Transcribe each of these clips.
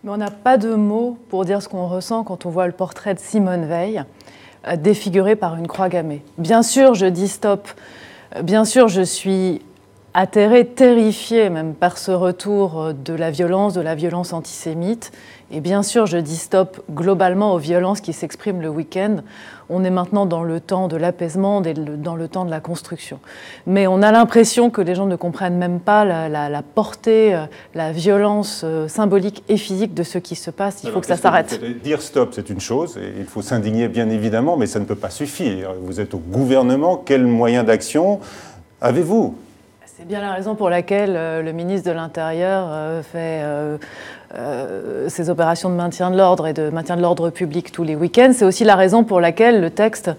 Mais on n'a pas de mots pour dire ce qu'on ressent quand on voit le portrait de Simone Veil défiguré par une croix gammée. Bien sûr, je dis stop. Bien sûr, je suis atterrée, terrifiée même par ce retour de la violence antisémite. Et bien sûr, je dis stop globalement aux violences qui s'expriment le week-end. On est maintenant dans le temps de l'apaisement, dans le temps de la construction. Mais on a l'impression que les gens ne comprennent même pas la portée, la violence symbolique et physique de ce qui se passe. Il faut que ça s'arrête. Dire stop, c'est une chose, et il faut s'indigner bien évidemment, mais ça ne peut pas suffire. Vous êtes au gouvernement, quels moyens d'action avez-vous ? C'est bien la raison pour laquelle le ministre de l'Intérieur fait ces opérations de maintien de l'ordre et de maintien de l'ordre public tous les week-ends. C'est aussi la raison pour laquelle le texte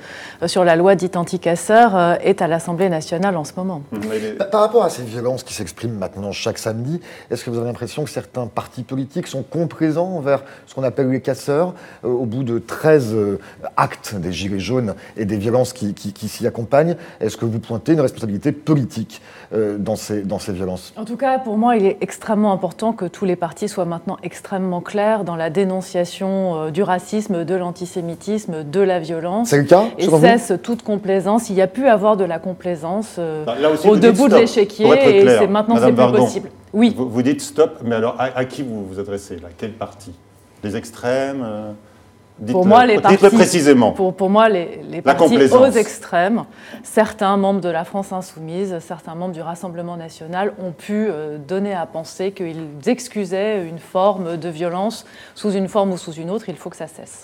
sur la loi dite anti-casseurs est à l'Assemblée nationale en ce moment. Par rapport à ces violences qui s'expriment maintenant chaque samedi, est-ce que vous avez l'impression que certains partis politiques sont complaisants envers ce qu'on appelle les casseurs au bout de 13 actes des Gilets jaunes et des violences qui s'y accompagnent? Est-ce que vous pointez une responsabilité politique dans ces violences? En tout cas, pour moi, il est extrêmement important que tous les partis soient maintenant extrêmement clairs dans la dénonciation du racisme, de l'antisémitisme, de la violence. C'est le cas, et cesse toute complaisance. Il y a pu avoir de la complaisance au debout de l'échiquier et maintenant c'est plus possible. Oui. Vous dites stop, mais alors à qui vous vous adressez là? Quel parti? Les extrêmes Pour moi, les partis, précisément. Pour moi, les partis aux extrêmes, certains membres de la France Insoumise, certains membres du Rassemblement National ont pu donner à penser qu'ils excusaient une forme de violence sous une forme ou sous une autre. Il faut que ça cesse.